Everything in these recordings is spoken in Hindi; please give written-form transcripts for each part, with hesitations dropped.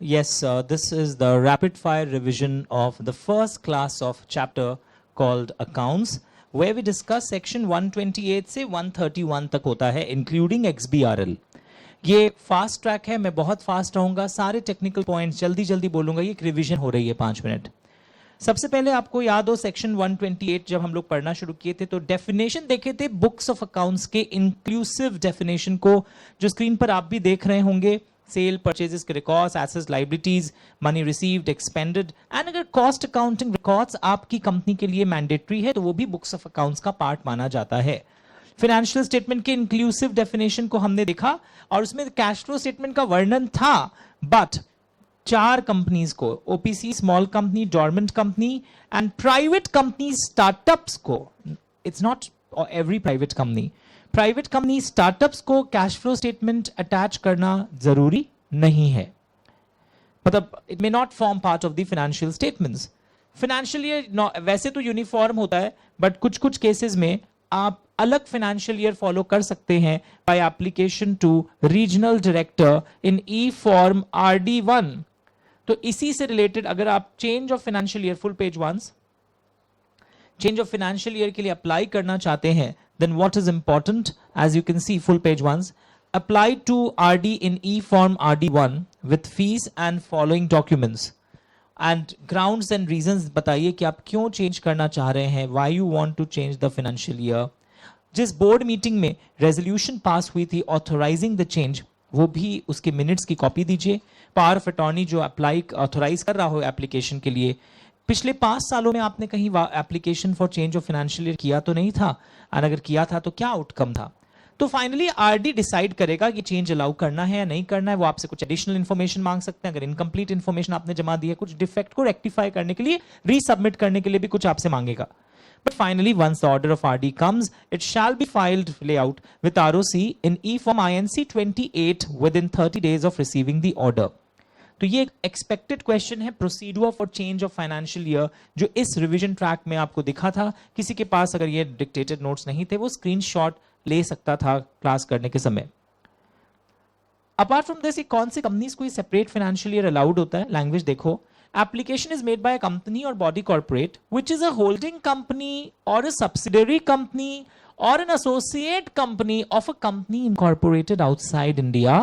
Yes, this is the rapid fire revision of the first class of chapter called Accounts, where we discuss section 128 से 131 तक होता है, including XBRL. ये फास्ट ट्रैक है, मैं बहुत फास्ट रहूंगा, सारे टेक्निकल पॉइंट्स जल्दी जल्दी बोलूंगा. ये एक रिविजन हो रही है 5 मिनट. सबसे पहले आपको याद हो सेक्शन 128 जब हम लोग पढ़ना शुरू किए थे तो डेफिनेशन देखे थे बुक्स ऑफ अकाउंट्स के इंक्लूसिव डेफिनेशन को, जो स्क्रीन पर आप भी देख रहे होंगे. सेल परचेजेस के records, assets, liabilities, money received, expanded, and अगर कॉस्ट अकाउंटिंग रिकॉर्ड्स आपकी कंपनी के लिए मैंडेटरी है तो वो भी बुक्स ऑफ अकाउंट्स का पार्ट माना जाता है. फाइनेंशियल स्टेटमेंट के इंक्लूसिव डेफिनेशन को हमने देखा और उसमें कैश फ्लो स्टेटमेंट का वर्णन था, बट 4 कंपनीज को, OPC, small company, dormant company and private company startups को, it's not every private company, private company startups को कैश फ्लो स्टेटमेंट अटैच करना जरूरी नहीं है. मतलब it may not form part of the financial statements. Financial year वैसे तो यूनिफॉर्म होता है, बट कुछ कुछ केसेस में आप अलग फाइनेंशियल ईयर फॉलो कर सकते हैं by application to regional director in e form RD1. तो इसी से रिलेटेड अगर आप change of financial year, full page once, change of financial year के लिए अप्लाई करना चाहते हैं, then what is important, as you can see full page once, apply to RD in E form RD1 with fees and following documents and grounds and reasons. बताइए कि आप क्यों चेंज करना चाह रहे हैं, why you want to change the financial year. जिस बोर्ड मीटिंग में रेजोल्यूशन पास हुई थी ऑथोराइजिंग द चेंज, वो भी उसके मिनट्स की कॉपी दीजिए. पावर ऑफ अटॉर्नी जो अप्लाई ऑथोराइज कर रहा हो एप्लीकेशन के लिए, पिछले 5 सालों में आपने कहीं application for change of financial year किया तो नहीं था, और अगर किया था तो क्या आउटकम था. तो फाइनली आरडी डिसाइड करेगा कि चेंज अलाउ करना है या नहीं करना है. वो आपसे कुछ एडिशनल इंफॉर्मेशन मांग सकते हैं, अगर इनकम्प्लीट इंफॉर्मेशन आपने जमा दी है, कुछ डिफेक्ट को रेक्टिफाई करने के लिए, रीसबमिट करने के लिए भी कुछ आपसे मांगेगा. But finally, once the order of RD comes, it shall be filed layout with ROC in E form INC 28 within 30 days of receiving the order. तो ये एक्सपेक्टेड क्वेश्चन है procedure for change of financial year, जो इस रिवीजन ट्रैक में आपको दिखा था. किसी के पास अगर ये डिक्टेटेड नोट्स नहीं थे, वो स्क्रीनशॉट ले सकता था क्लास करने के समय. अपार्ट फ्रॉम दिस, कौन सी कंपनीज को सेपरेट फाइनेंशियल ईयर अलाउड होता है, लैंग्वेज देखो. Application is made by a company or body corporate which is a holding company or a subsidiary company or an associate company of a company incorporated outside India.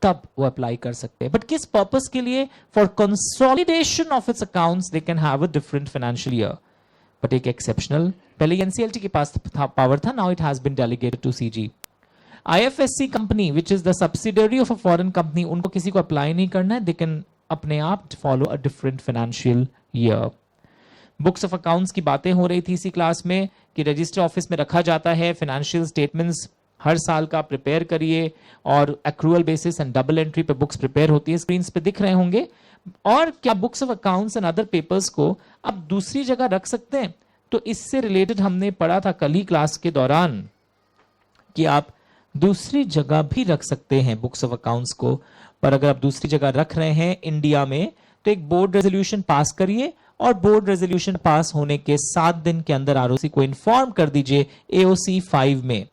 तब वो अप्लाई कर सकते हैं. बट किस पर्पस के लिए? For consolidation of its accounts they can have a different financial year. But एक एक्सेप्शनल, पहले एनसीएलटी के पास पावर था, now it has been delegated to CG. IFSC company which is the subsidiary of a foreign company, उनको किसी को अप्लाई नहीं करना है, दे कैन अपने आप follow a different financial year. Books of accounts की बातें हो रही थी इसी क्लास में कि रजिस्टर ऑफिस में रखा जाता है. फाइनेंशियल स्टेटमेंट्स हर साल का प्रिपेयर करिए और accrual basis and double entry पे बुक्स प्रिपेयर होती है, स्क्रीन पे दिख रहे होंगे. और क्या books of accounts and other papers को आप दूसरी जगह रख सकते हैं? तो इससे रिलेटेड हमने पढ़ा था कल ही क्लास के दौरान कि आप दूसरी जगह भी रख सकते हैं बुक्स ऑफ अकाउंट्स को. पर अगर आप दूसरी जगह रख रहे हैं इंडिया में, तो एक बोर्ड रेजोल्यूशन पास करिए और बोर्ड रेजोल्यूशन पास होने के 7 दिन के अंदर आरओसी को इन्फॉर्म कर दीजिए AOC 5 में.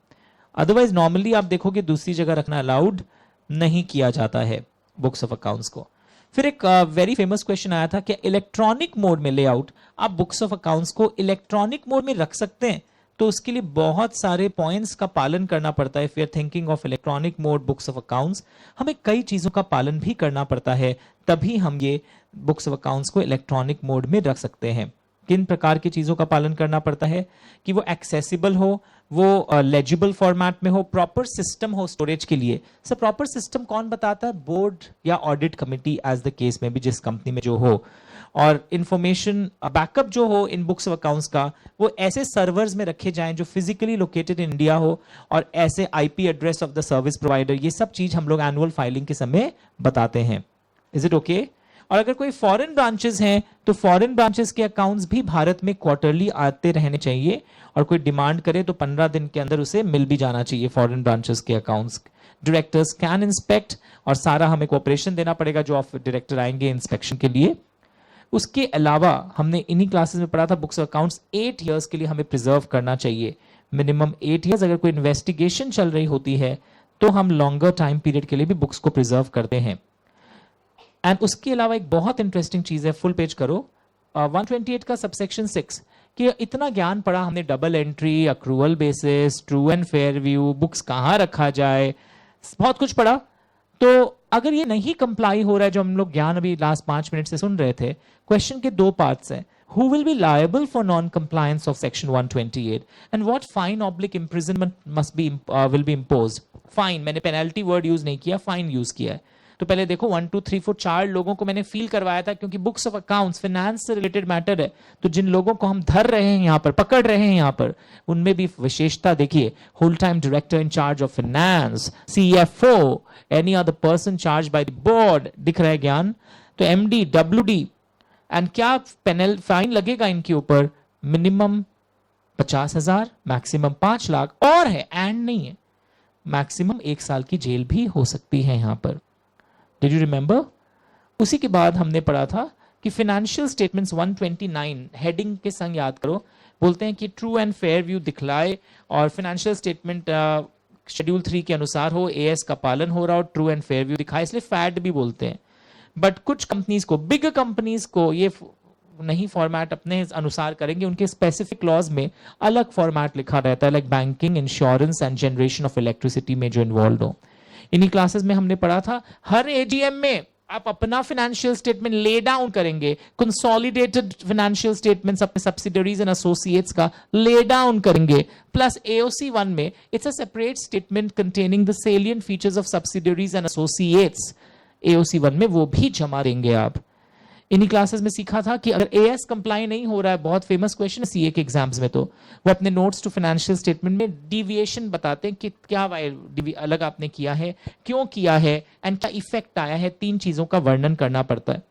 अदरवाइज नॉर्मली आप देखोगे दूसरी जगह रखना अलाउड नहीं किया जाता है बुक्स ऑफ अकाउंट्स को. फिर एक वेरी फेमस क्वेश्चन आया था कि इलेक्ट्रॉनिक मोड में लेआउट, आप बुक्स ऑफ अकाउंट्स को इलेक्ट्रॉनिक मोड में रख सकते हैं? तो उसके लिए बहुत सारे पॉइंट्स का पालन करना पड़ता है. If you are thinking of electronic mode books of accounts, हमें कई चीजों का पालन भी करना पड़ता है, तभी हम ये बुक्स ऑफ अकाउंट्स को इलेक्ट्रॉनिक मोड में रख सकते हैं. किन प्रकार की चीजों का पालन करना पड़ता है? कि वो एक्सेसिबल हो, वो लेजिबल फॉर्मेट में हो, प्रॉपर सिस्टम हो स्टोरेज के लिए. सर प्रॉपर सिस्टम कौन बताता है? बोर्ड या audit committee, as the case में भी, जिस कंपनी में जो हो. और इंफॉर्मेशन बैकअप जो हो इन बुक्स ऑफ अकाउंट्स का, वो ऐसे सर्वर्स में रखे जाएं जो फिजिकली लोकेटेड इन इंडिया हो, और ऐसे IP address of the service provider. ये सब चीज हम लोग एनुअल फाइलिंग के समय बताते हैं. Is it okay? और अगर कोई फॉरेन ब्रांचेस हैं तो फॉरेन ब्रांचेस के अकाउंट्स भी भारत में क्वार्टरली आते रहने चाहिए, और कोई डिमांड करे तो 15 दिन के अंदर उसे मिल भी जाना चाहिए फॉरेन ब्रांचेस के अकाउंट्स. डायरेक्टर्स कैन इंस्पेक्ट, और सारा हमें कोऑपरेशन देना पड़ेगा जो ऑफ डायरेक्टर आएंगे इंस्पेक्शन के लिए. उसके अलावा हमने इन्हीं क्लासेस में पढ़ा था बुक्स ऑफ अकाउंट्स 8 इयर्स के लिए हमें प्रिजर्व करना चाहिए, मिनिमम 8 इयर्स. अगर कोई इन्वेस्टिगेशन चल रही होती है तो हम लॉन्गर टाइम पीरियड के लिए भी बुक्स को प्रिजर्व करते हैं. एंड उसके अलावा एक बहुत इंटरेस्टिंग चीज है, फुल पेज करो, 128 का सबसेक्शन 6, कि इतना ज्ञान पढ़ा हमने, double entry, accrual basis, true and fair view, books कहाँ रखा जाए, बहुत कुछ पढ़ा। तो अगर ये नहीं कंप्लाई हो रहा है, जो हम लोग ज्ञान अभी लास्ट 5 मिनट से सुन रहे थे, क्वेश्चन के 2 पार्ट्स हैं। Who will be liable for non-compliance of Section 128, and what fine/imprisonment will be imposed? Fine, मैंने penalty word use नहीं किया, fine use किया है। तो पहले देखो 1 2 3 4 4 लोगों को मैंने फील करवाया था, क्योंकि बुक्स ऑफ अकाउंट्स फिनेंस से रिलेटेड मैटर है। तो जिन लोगों को हम धर रहे हैं यहाँ पर, पकड़ रहे हैं यहाँ पर, उनमें भी विशेषता देखिए, whole time director in charge of finance, CFO, any other person charge by the board, दिख रहा है ज्ञान। तो MD, WD, एंड क्या फाइन लगेगा इनके ऊपर, मिनिमम 50,000, मैक्सिमम 5 लाख, और है एंड नहीं है, मैक्सिमम 1 साल की जेल भी हो सकती है यहां पर। Did you remember? उसी के बाद हमने पढ़ा था कि फाइनेंशियल स्टेटमेंट्स 129 हेडिंग के संग याद करो, बोलते हैं कि ट्रू एंड फेयर व्यू दिखलाए और फाइनेंशियल स्टेटमेंट शेड्यूल 3 के अनुसार हो, AS का पालन हो रहा हो, ट्रू एंड फेयर व्यू दिखाए, इसलिए फैट भी बोलते हैं। बट कुछ कंपनीज को, बिग कंपनीज को ये नहीं फॉर्मेट अपने अनुसार करेंगे, उनके स्पेसिफिक लॉज में अलग फॉर्मेट लिखा रहता है, like banking, insurance and generation of electricity में जो इन्वॉल्व हो। इन्हीं क्लासेस में हमने पढ़ा था, हर AGM में आप अपना फाइनेंशियल स्टेटमेंट ले डाउन करेंगे, कंसोलिडेटेड फाइनेंशियल स्टेटमेंट्स अपने सब्सिडरीज एंड एसोसिएट्स का ले डाउन करेंगे, प्लस AOC 1 में it's a separate statement containing the salient features of subsidiaries and associates, AOC 1 में वो भी जमा देंगे आप। इन्हीं क्लासेस में सीखा था कि अगर AS कंप्लाई नहीं हो रहा है, बहुत फेमस क्वेश्चन है CA के एग्जाम्स में, तो वो अपने नोट्स टू फाइनेंशियल स्टेटमेंट में डिविएशन बताते हैं कि क्या अलग आपने किया है, क्यों किया है, एंड क्या इफेक्ट आया है, 3 चीजों का वर्णन करना पड़ता है।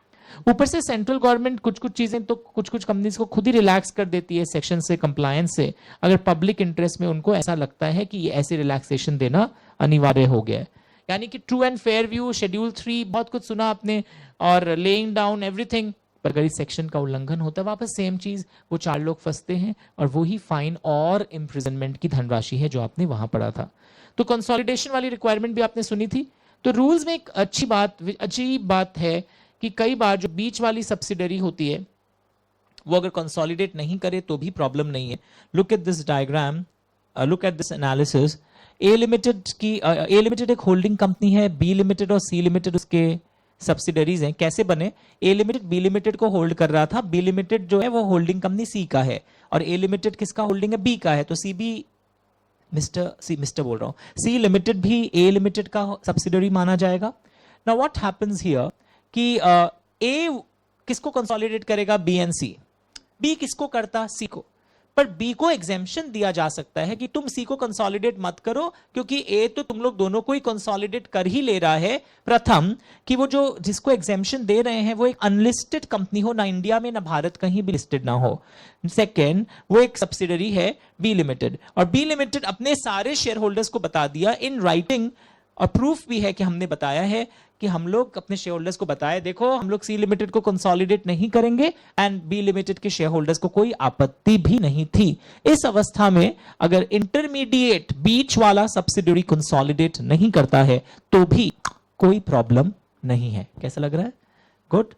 ऊपर से सेंट्रल गवर्नमेंट कुछ कुछ चीजें तो कुछ कुछ कंपनीज को खुद ही रिलैक्स कर देती है सेक्शन से, कंप्लायंस से, अगर पब्लिक इंटरेस्ट में उनको ऐसा लगता है कि ये ऐसे रिलैक्सेशन देना अनिवार्य हो गया है। यानी कि true and fair view, schedule 3, बहुत कुछ सुना आपने, और लेइंग डाउन एवरीथिंग, पर अगर इस सेक्शन का उल्लंघन होता है, वापस सेम चीज, वो 4 लोग फंसते हैं और वही फाइन और इम्प्रिजनमेंट की धनराशि है जो आपने वहां पढ़ा था। तो कंसोलिडेशन वाली रिक्वायरमेंट भी आपने सुनी थी। तो रूल्स में एक अच्छी बात है कि कई बार जो बीच वाली सब्सिडरी होती है, वो अगर कंसोलिडेट नहीं करे तो भी प्रॉब्लम नहीं है। Look at this diagram, look at this analysis. A limited एक होल्डिंग कंपनी है, B लिमिटेड और C लिमिटेड उसके सब्सिडरीज हैं। कैसे बने? A लिमिटेड B लिमिटेड को होल्ड कर रहा था, B लिमिटेड जो है वो होल्डिंग कंपनी C का है, और A लिमिटेड किसका होल्डिंग है? B का है, तो मिस्टर बोल रहा हूं, C लिमिटेड भी A लिमिटेड का सब्सिडरी माना जाएगा। नाउ व्हाट हैपेंस हियर कि A किसको कंसोलिडेट करेगा? B and C। B किसको करता? C को। पर B को एग्जेम्पशन दिया जा सकता है कि तुम C को कंसोलिडेट मत करो, क्योंकि A तो तुम लोग दोनों को ही कंसोलिडेट कर ही ले रहा है। प्रथम कि वो जो जिसको एग्जेम्पशन दे रहे हैं वो एक अनलिस्टेड कंपनी हो, ना इंडिया में ना भारत कहीं भी लिस्टेड ना हो। सेकेंड, वो एक सब्सिडरी है B लिमिटेड, और B लिमिटेड अपने सारे शेयर होल्डर्स को बता दिया इन राइटिंग, और प्रूफ भी है कि हमने बताया है कि हम लोग अपने शेयर होल्डर्स को बताया, देखो हम लोग C लिमिटेड को कंसोलिडेट नहीं करेंगे, एंड B लिमिटेड के शेयर होल्डर्स को कोई आपत्ति भी नहीं थी। इस अवस्था में अगर इंटरमीडिएट बीच वाला सब्सिडरी कंसोलिडेट नहीं करता है तो भी कोई प्रॉब्लम नहीं है। कैसा लग रहा है? गुड।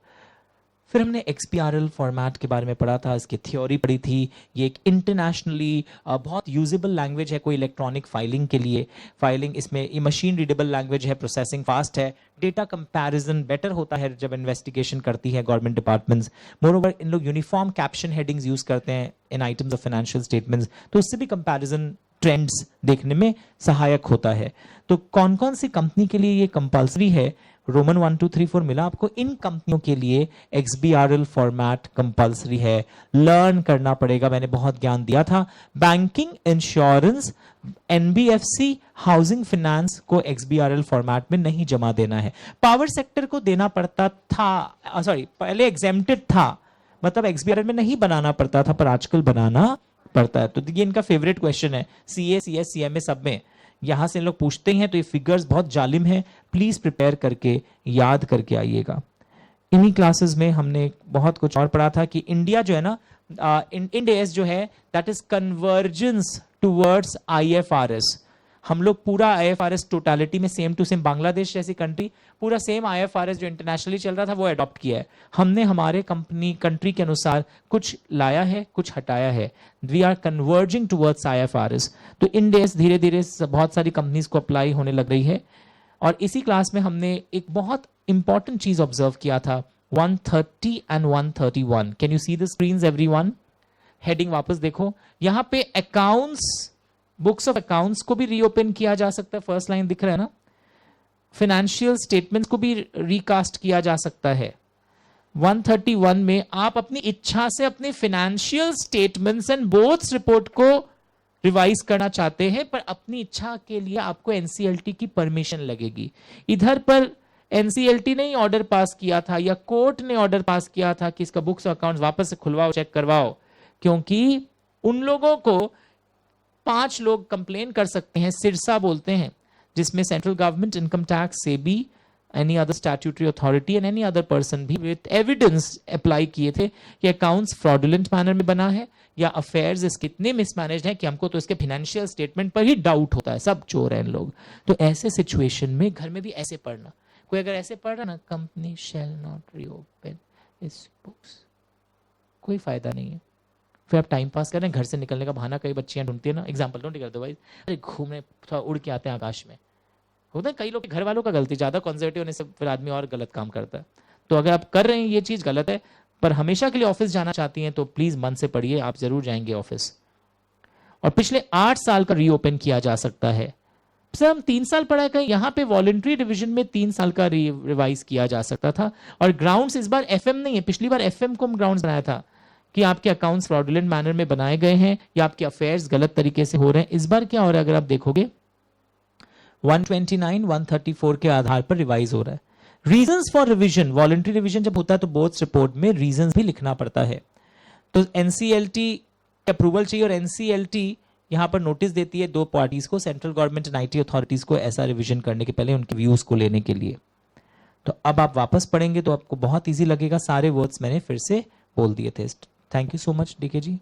फिर हमने XBRL फॉर्मेट के बारे में पढ़ा था, इसकी थ्योरी पढ़ी थी। ये एक इंटरनेशनली बहुत यूजेबल लैंग्वेज है कोई इलेक्ट्रॉनिक फाइलिंग के लिए। फाइलिंग इसमें ये मशीन रीडेबल लैंग्वेज है, प्रोसेसिंग फास्ट है, डेटा कंपैरिजन बेटर होता है जब इन्वेस्टिगेशन करती है गवर्नमेंट डिपार्टमेंट्स। मोरओवर इन लोग यूनिफॉर्म कैप्शन हेडिंग्स यूज करते हैं इन आइटम्स ऑफ फाइनेंशियल स्टेटमेंट्स, तो उससे भी कंपैरिजन ट्रेंड्स देखने में सहायक होता है। तो कौन कौन सी कंपनी के लिए ये कंपल्सरी है? रोमन 1 2 3 4 मिला आपको। इन कंपनियों के लिए XBRL फॉर्मेट कंपल्सरी है, लर्न करना पड़ेगा। मैंने बहुत ज्ञान दिया था। Banking, insurance, NBFC, housing finance को XBRL फॉर्मेट में नहीं जमा देना है। पावर सेक्टर को देना पड़ता था, पहले एग्जेम्प्टेड था, मतलब XBRL में नहीं बनाना पड़ता था, पर आजकल बनाना पड़ता है। तो ये इनका फेवरेट क्वेश्चन है CA, CS, CMA सब में, यहां से लोग पूछते हैं, तो ये फिगर्स बहुत जालिम है, प्लीज प्रिपेयर करके याद करके आइएगा। इन्हीं क्लासेस में हमने बहुत कुछ और पढ़ा था कि इंडिया जो है ना, इंड AS जो है, that is convergence towards IFRS। हम लोग पूरा IFRS टोटालिटी में सेम टू सेम, बांग्लादेश जैसी कंट्री पूरा सेम IFRS जो इंटरनेशनली चल रहा था वो अडॉप्ट किया है। हमने हमारे कंट्री के अनुसार कुछ लाया है, कुछ हटाया है। We are converging towards IFRS। तो इन डेज धीरे धीरे बहुत सारी कंपनीज को अप्लाई होने लग रही है। और इसी क्लास में हमने एक बहुत इंपॉर्टेंट चीज ऑब्जर्व किया था, 130 and 131। Can you see the screens everyone? Heading वापस देखो, यहां पे अकाउंट्स, बुक्स ऑफ अकाउंट्स को भी रीओपन किया जा सकता है, फर्स्ट लाइन दिख रहा है ना। फाइनेंशियल स्टेटमेंट्स को भी रिकास्ट किया जा सकता है। 131 में आप अपनी इच्छा से अपने financial statements and boards report को रिवाइज करना चाहते हैं, पर अपनी इच्छा के लिए आपको NCLT की परमिशन लगेगी। इधर पर NCLT ने ही ऑर्डर पास किया था या कोर्ट ने ऑर्डर पास किया था कि इसका बुक्स अकाउंट्स वापस से खुलवाओ, चेक करवाओ, क्योंकि उन लोगों को 5 लोग कंप्लेन कर सकते हैं, सिरसा बोलते हैं, जिसमें central government, income tax, SEBI, any other statutory authority and any other person भी विद एविडेंस अप्लाई किए थे कि अकाउंट्स फ्रॉडुलेंट मैनर में बना है या अफेयर्स इसके इतने मिसमैनेज हैं कि हमको तो इसके फाइनेंशियल स्टेटमेंट पर ही डाउट होता है, सब चोर हैं लोग। तो ऐसे सिचुएशन में घर में भी ऐसे पढ़ना, कोई अगर ऐसे पढ़ रहा ना, कंपनी शैल नॉट रीओपन इस बुक्स, कोई फायदा नहीं है। फिर आप टाइम पास कर रहे हैं, घर से निकलने का बहाना कई बच्चियां ढूंढती है ना, एग्जाम्पल डोंट करते भाई, अरे घूमने थोड़ा उड़ के आते हैं आकाश में, होता है कई लोग, घर वालों का गलती, ज्यादा कॉन्जर्वेटिव होने से फिर आदमी और गलत काम करता है। तो अगर आप कर रहे हैं ये चीज गलत है, पर हमेशा के लिए ऑफिस जाना चाहती हैं तो प्लीज मन से पढ़िए, आप जरूर जाएंगे ऑफिस। और पिछले 8 साल का रीओपन किया जा सकता है। सर हम 3 साल पढ़ा है, यहाँ पे वॉलंटरी डिवीजन में 3 साल का रिवाइज किया जा सकता था। और ग्राउंड्स इस बार FM नहीं है, पिछली बार FM को हम ग्राउंड्स बनाया था कि आपके अकाउंट्स फ्रॉडुलेंट मैनर में बनाए गए हैं या आपके अफेयर्स गलत तरीके से हो रहे हैं। इस बार क्या हो रहा है अगर आप देखोगे, 129, 134 के आधार पर रिवाइज हो रहा है। Reasons for revision, voluntary revision जब होता है तो बोर्ड्स रिपोर्ट में रीजंस भी लिखना पड़ता है। तो NCLT अप्रूवल चाहिए और NCLT यहां पर नोटिस देती है 2 पार्टीज को, central government and IT authorities को, ऐसा रिवीजन करने के पहले उनके व्यूज को लेने के लिए। तो अब आप वापस पढ़ेंगे तो आपको बहुत ईजी लगेगा, सारे वर्ड्स मैंने फिर से बोल दिए थे। Thank you so much DK ji.